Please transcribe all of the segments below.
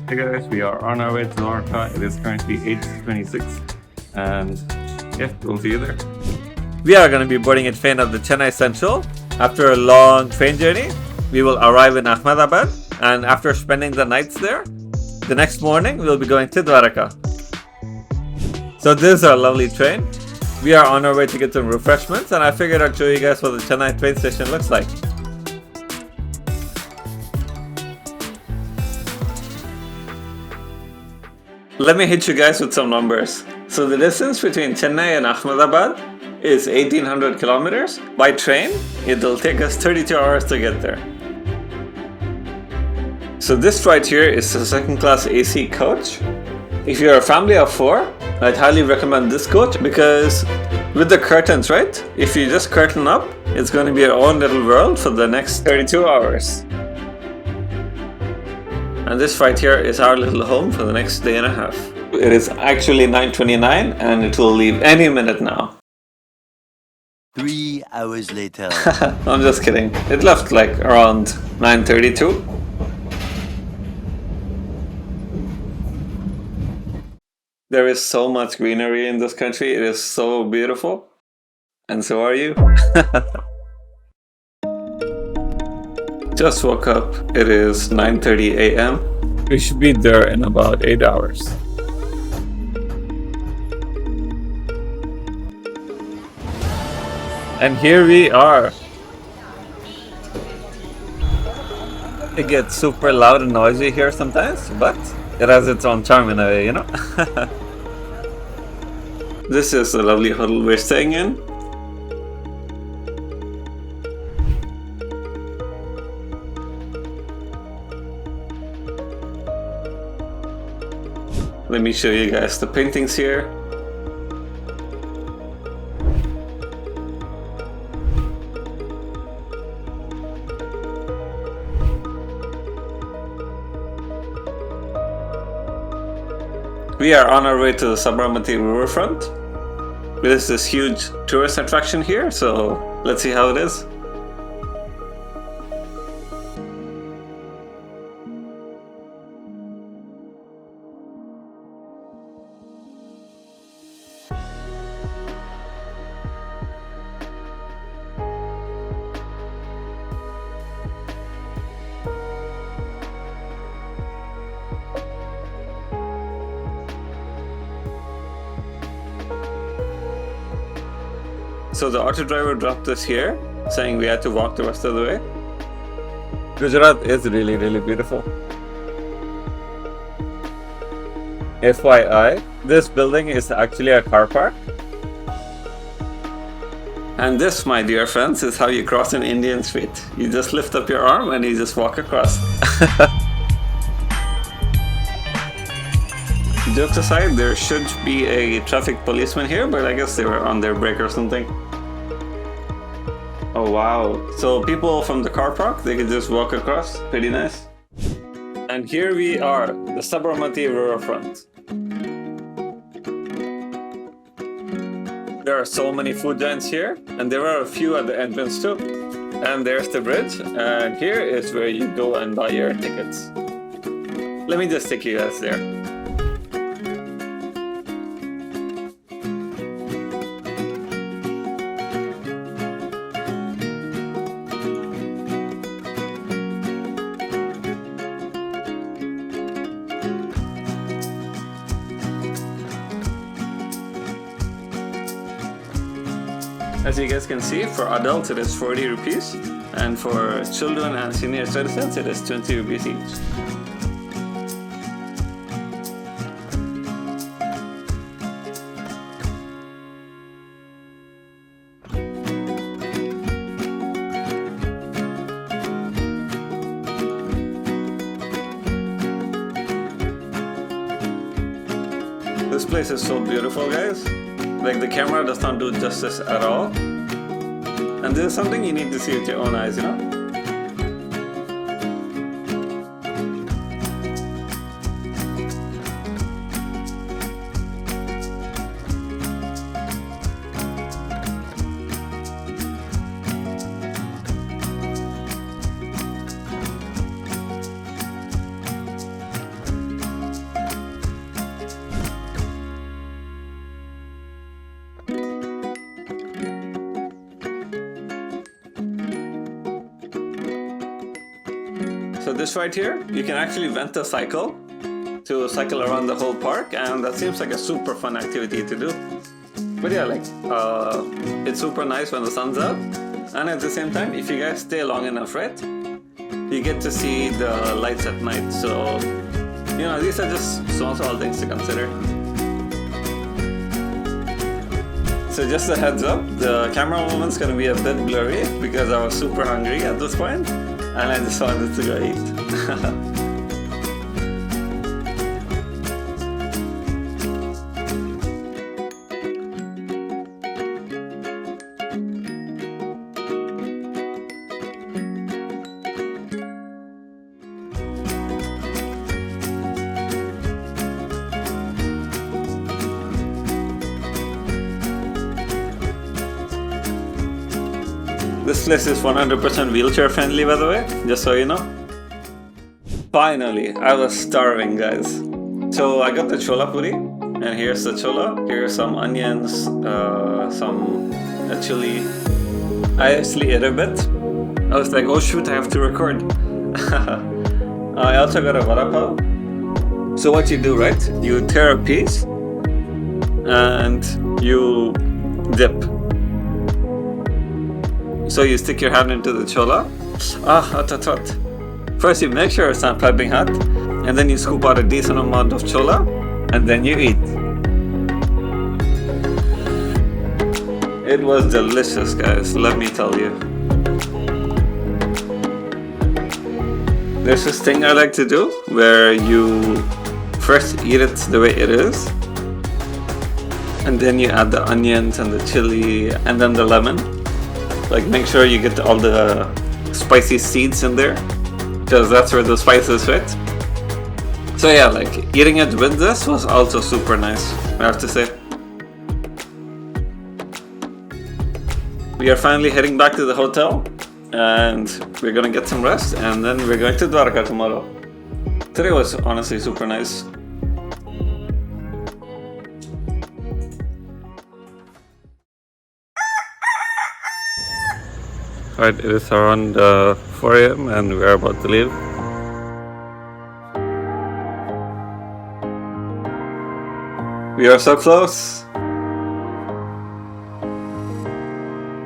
Hey guys, we are on our way to Dwarka. It is currently 8:26 and yeah, we'll see you there. We are going to be boarding a train at the Chennai Central. After a long train journey, we will arrive in Ahmedabad, and after spending the nights there, the next morning we'll be going to Dwarka. So this is our lovely train. We are on our way to get some refreshments, and I figured I'd show you guys what the Chennai train station looks like. Let me hit you guys with some numbers. So the distance between Chennai and Ahmedabad is 1800 kilometers. By train, it'll take us 32 hours to get there. So this right here is a second class AC coach. If you're a family of 4, I'd highly recommend this coach because with the curtains, right? If you just curtain up, it's going to be your own little world for the next 32 hours. And this right here is our little home for the next day and a half. It is actually 9:29 and it will leave any minute now. 3 hours later. I'm just kidding. It left like around 9:32. There is so much greenery in this country. It is so beautiful. And so are you. Just woke up. It is 9:30 a.m. We should be there in about 8 hours. And here we are. It gets super loud and noisy here sometimes, but it has its own charm in a way, you know? This is the lovely hotel we're staying in. Let me show you guys the paintings here. We are on our way to the Sabarmati Riverfront. There's this huge tourist attraction here, so let's see how it is. So the auto driver dropped us here, saying we had to walk the rest of the way. Gujarat is really, really beautiful. FYI, this building is actually a car park. And this, my dear friends, is how you cross an Indian street. You just lift up your arm and you just walk across. Jokes aside, there should be a traffic policeman here, but I guess they were on their break or something. Oh wow, so people from the car park, they could just walk across, pretty nice. And here we are, the Sabarmati Riverfront. There are so many food giants here, and there are a few at the entrance too. And there's the bridge, and here is where you go and buy your tickets. Let me just take you guys there. As you guys can see, for adults it is 40 rupees, and for children and senior citizens it is 20 rupees each. This place is so beautiful, guys. Like, the camera does not do justice at all. And this is something you need to see with your own eyes, you know? So this right here, you can actually rent a cycle to cycle around the whole park, and that seems like a super fun activity to do. But yeah, like it's super nice when the sun's out, and at the same time, if you guys stay long enough, right, you get to see the lights at night. So you know, these are just small things to consider. So just a heads up, the camera movement's gonna be a bit blurry because I was super hungry at this point, and I just wanted to go eat. This place is 100% wheelchair friendly, by the way, just so you know. Finally, I was starving, guys. So I got the chola puri, and here's the chola. Here's some onions, some chili. I actually ate a bit. I was like, oh shoot, I have to record. I also got a vada pav. So what you do, right? You tear a piece and you dip. So you stick your hand into the chola. Hot. First you make sure it's not piping hot, and then you scoop out a decent amount of chola, and then you eat. It was delicious, guys, let me tell you. There's this thing I like to do, where you first eat it the way it is, and then you add the onions and the chili, and then the lemon. Like, make sure you get all the spicy seeds in there, because that's where the spice is, right? So yeah, like, eating it with this was also super nice, I have to say. We are finally heading back to the hotel, and we're gonna get some rest, and then we're going to Dwarka tomorrow. Today was honestly super nice. Alright, it is around 4 AM and we are about to leave. We are so close.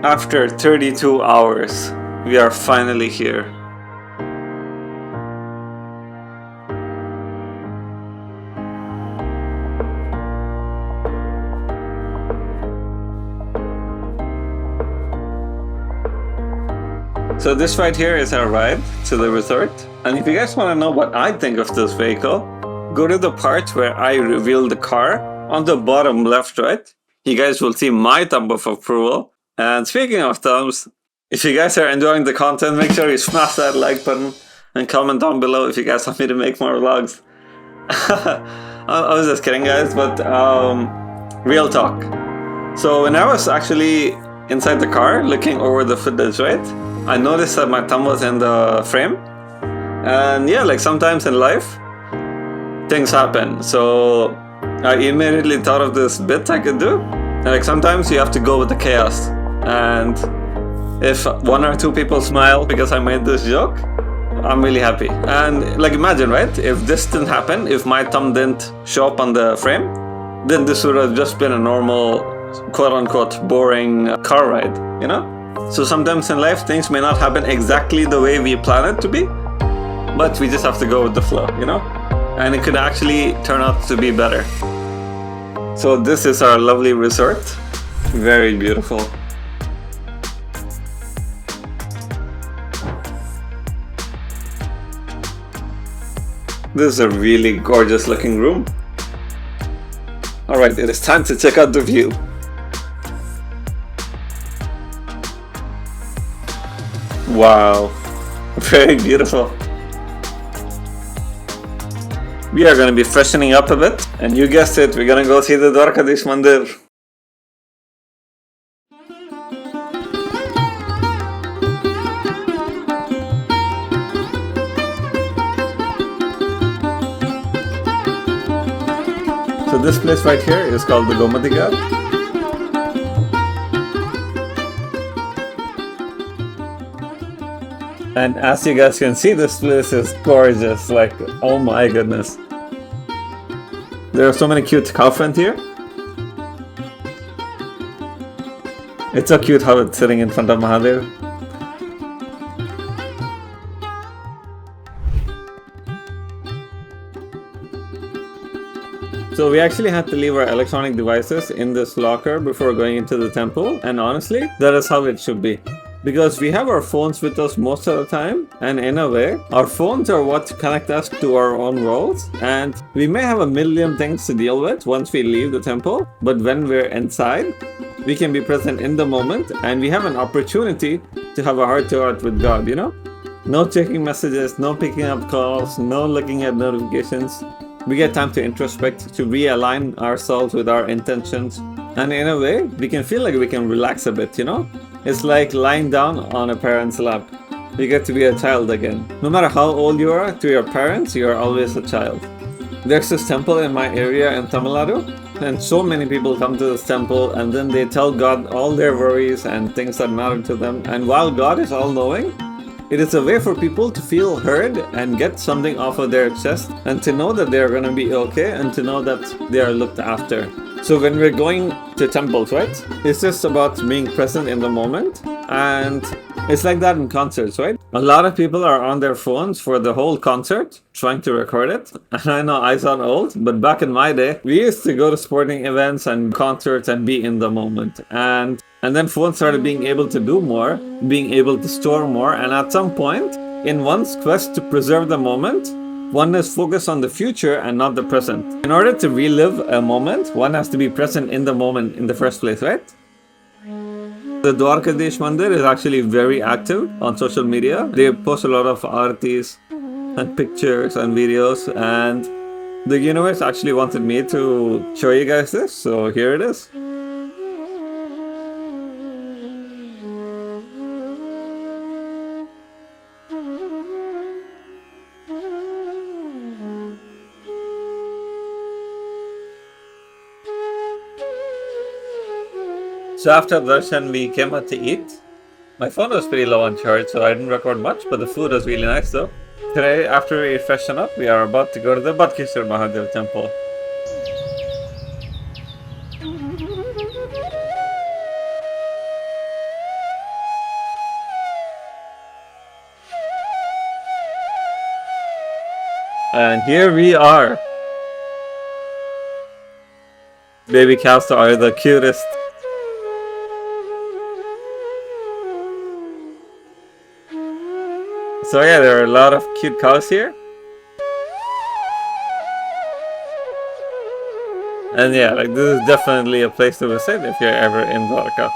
After 32 hours, we are finally here. So this right here is our ride to the resort. And if you guys want to know what I think of this vehicle, go to the part where I reveal the car. On the bottom left, right, you guys will see my thumb of approval. And speaking of thumbs, if you guys are enjoying the content, make sure you smash that like button and comment down below if you guys want me to make more vlogs. I was just kidding, guys, but real talk. So when I was actually inside the car looking over the footage, right, I noticed that my thumb was in the frame. And yeah, like sometimes in life, things happen. So I immediately thought of this bit I could do. And like sometimes you have to go with the chaos. And if 1 or 2 people smile because I made this joke, I'm really happy. And like imagine, right, if this didn't happen, if my thumb didn't show up on the frame, then this would have just been a normal, quote-unquote, boring car ride, you know? So sometimes in life, things may not happen exactly the way we plan it to be, but we just have to go with the flow, you know? And it could actually turn out to be better. So this is our lovely resort. Very beautiful. This is a really gorgeous looking room. Alright, it is time to check out the view. Wow, very beautiful. We are going to be freshening up a bit, and you guessed it, we're going to go see the Dwarkadhish Mandir. So this place right here is called the Gomati Ghat. And as you guys can see, this place is gorgeous. Like, oh my goodness. There are so many cute cow friends here. It's so cute how it's sitting in front of Mahadev. So we actually had to leave our electronic devices in this locker before going into the temple, and honestly, that is how it should be. Because we have our phones with us most of the time, and in a way, our phones are what connect us to our own worlds, and we may have a million things to deal with once we leave the temple, but when we're inside, we can be present in the moment, and we have an opportunity to have a heart-to-heart with God, you know? No checking messages, no picking up calls, no looking at notifications. We get time to introspect, to realign ourselves with our intentions, and in a way, we can feel like we can relax a bit, you know? It's like lying down on a parent's lap. You get to be a child again. No matter how old you are, to your parents, you are always a child. There's this temple in my area in Tamil Nadu, and so many people come to this temple and then they tell God all their worries and things that matter to them. And while God is all-knowing, it is a way for people to feel heard and get something off of their chest and to know that they're going to be okay and to know that they are looked after. So when we're going to temples, right, it's just about being present in the moment, and it's like that in concerts, right? A lot of people are on their phones for the whole concert trying to record it. And I know I sound old, but back in my day, we used to go to sporting events and concerts and be in the moment. And then phones started being able to do more, being able to store more, and at some point, in one's quest to preserve the moment, one is focused on the future and not the present. In order to relive a moment, one has to be present in the moment in the first place, right? The Dwarkadhish Mandir is actually very active on social media. They post a lot of artis and pictures and videos, and the universe actually wanted me to show you guys this, so here it is. So after darshan, we came out to eat. My phone was pretty low on charge, so I didn't record much, but the food was really nice though. Today, after we freshen up, we are about to go to the Bhadkeshwar Mahadev temple. And here we are. Baby cows are the cutest. So yeah, there are a lot of cute cows here. And yeah, like this is definitely a place to visit if you're ever in Dwarka.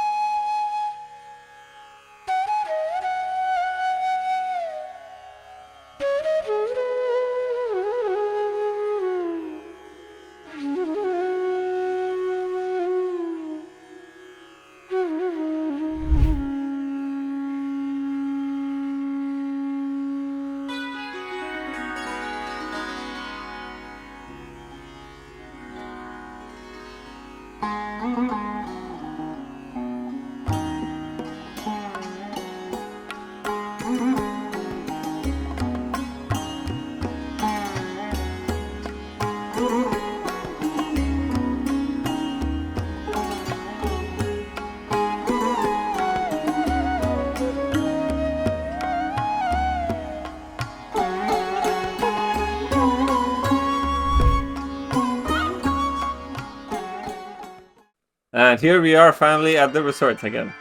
And here we are finally at the resort again.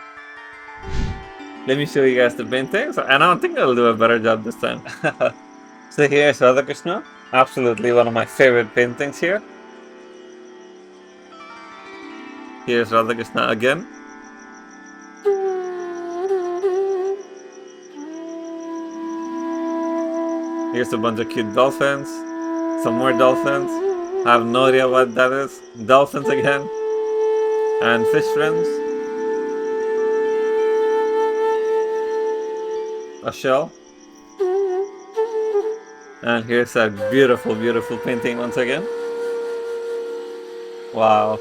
Let me show you guys the paintings, and I don't think I'll do a better job this time. So here's Radha Krishna, absolutely one of my favorite paintings here. Here's Radha Krishna again. Here's a bunch of cute dolphins, some more dolphins. I have no idea what that is. Dolphins again. And fish friends. A shell. And here's a beautiful, beautiful painting once again. Wow.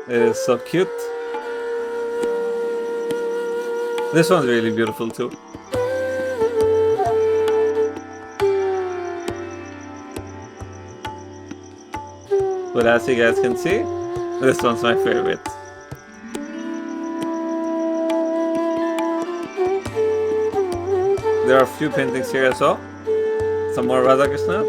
It is so cute. This one's really beautiful too. But as you guys can see, this one's my favorite. There are a few paintings here as well. Some more Radha Krishna.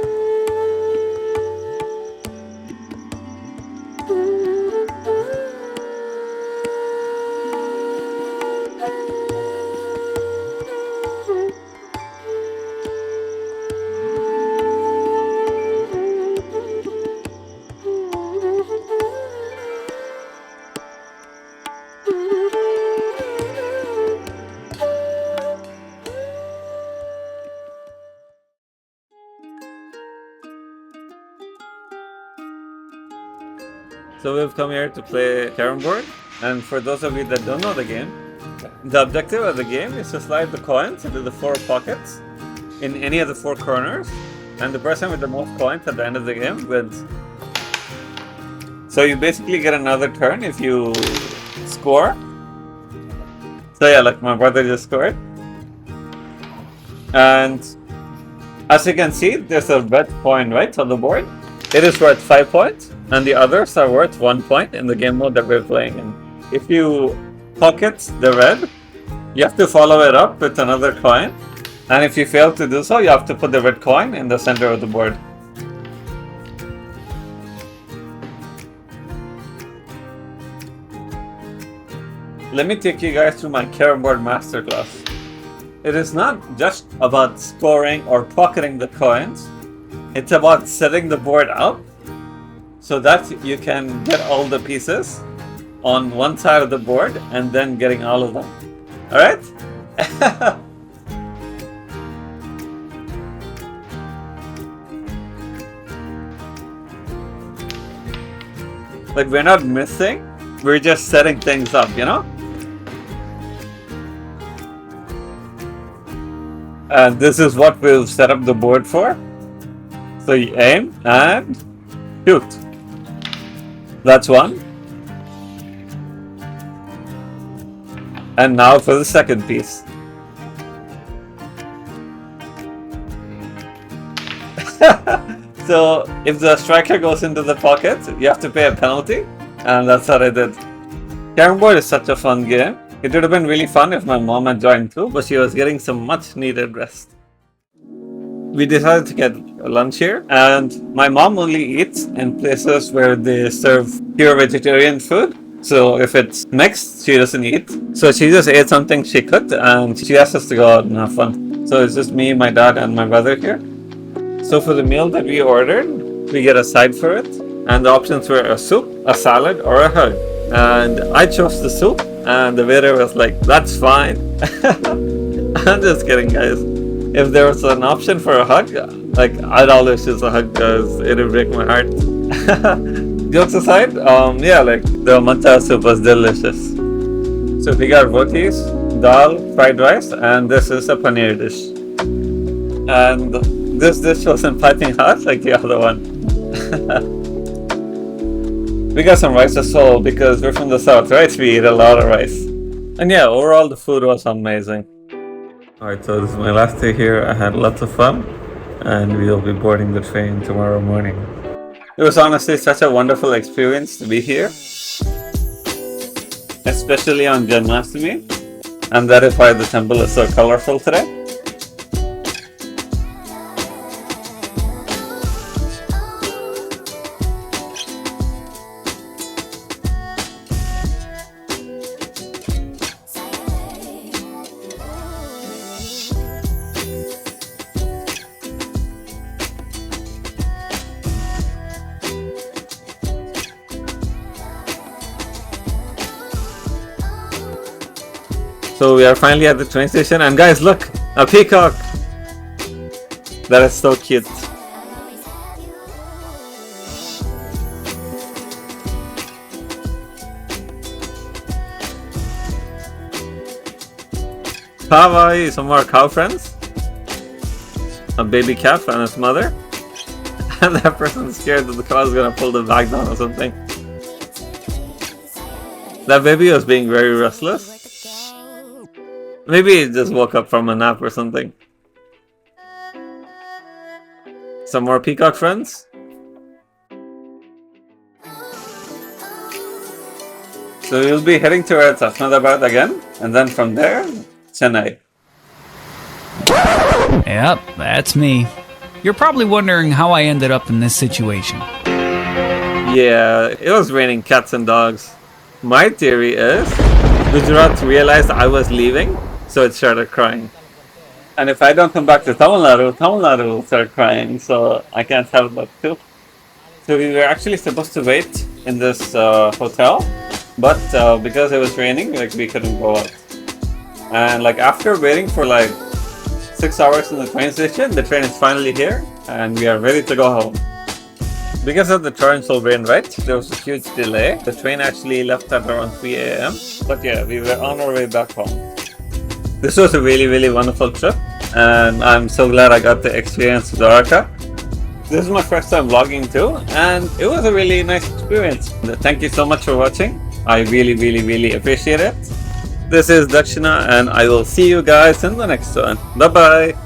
So we've come here to play carom board, and for those of you that don't know the game, the objective of the game is to slide the coins into the 4 pockets in any of the 4 corners, and the person with the most coins at the end of the game wins. So you basically get another turn if you score. So yeah, like my brother just scored. And as you can see, there's a red coin right on the board. It is worth 5 points, and the others are worth 1 point in the game mode that we're playing in. If you pocket the red, you have to follow it up with another coin, and if you fail to do so, you have to put the red coin in the center of the board. Let me take you guys through my carom board masterclass. It is not just about scoring or pocketing the coins. It's about setting the board up so that you can get all the pieces on one side of the board and then getting all of them. Alright? Like, we're not missing, we're just setting things up, you know? And this is what we'll set up the board for. So you aim and shoot. That's one. And now for the second piece. So if the striker goes into the pocket, you have to pay a penalty. And that's what I did. Carom board is such a fun game. It would have been really fun if my mom had joined too, but she was getting some much needed rest. We decided to get lunch here, and my mom only eats in places where they serve pure vegetarian food. So if it's mixed, she doesn't eat. So she just ate something she cooked, and she asked us to go out and have fun. So it's just me, my dad, and my brother here. So for the meal that we ordered, we get a side for it, and the options were a soup, a salad, or a hug. And I chose the soup, and the waiter was like, "That's fine." I'm just kidding, guys. If there was an option for a hug, like, I'd always choose a hug because it would break my heart. Jokes aside, yeah, like, the matcha soup was delicious. So we got rotis, dal, fried rice, and this is a paneer dish. And this dish wasn't piping hot like the other one. We got some rice as well because we're from the south, right? We eat a lot of rice. And yeah, overall the food was amazing. Alright, so this is my last day here. I had lots of fun, and we'll be boarding the train tomorrow morning. It was honestly such a wonderful experience to be here, especially on Janmashtami, and that is why the temple is so colorful today. So we are finally at the train station, and guys, look! A peacock! That is so cute. Kawaii! Some more cow friends. A baby calf and its mother. And that person's scared that the cow is gonna pull the bag down or something. That baby was being very restless. Maybe he just woke up from a nap or something. Some more peacock friends? So we'll be heading towards Ahmedabad again, and then from there, Chennai. Yep, that's me. You're probably wondering how I ended up in this situation. Yeah, it was raining cats and dogs. My theory is Gujarat realized I was leaving, so it started crying. And if I don't come back to Tamil Nadu will start crying, so I can't help but to. So we were actually supposed to wait in this hotel, but because it was raining, we couldn't go out. And after waiting for 6 hours in the train station, the train is finally here, and we are ready to go home. Because of the torrential rain, there was a huge delay. The train actually left at around 3 a.m. But yeah, we were on our way back home. This was a really, really wonderful trip, and I'm so glad I got to experience Dwarka. This is my first time vlogging too, and it was a really nice experience. Thank you so much for watching. I really, really, really appreciate it. This is Dakshina, and I will see you guys in the next one. Bye bye.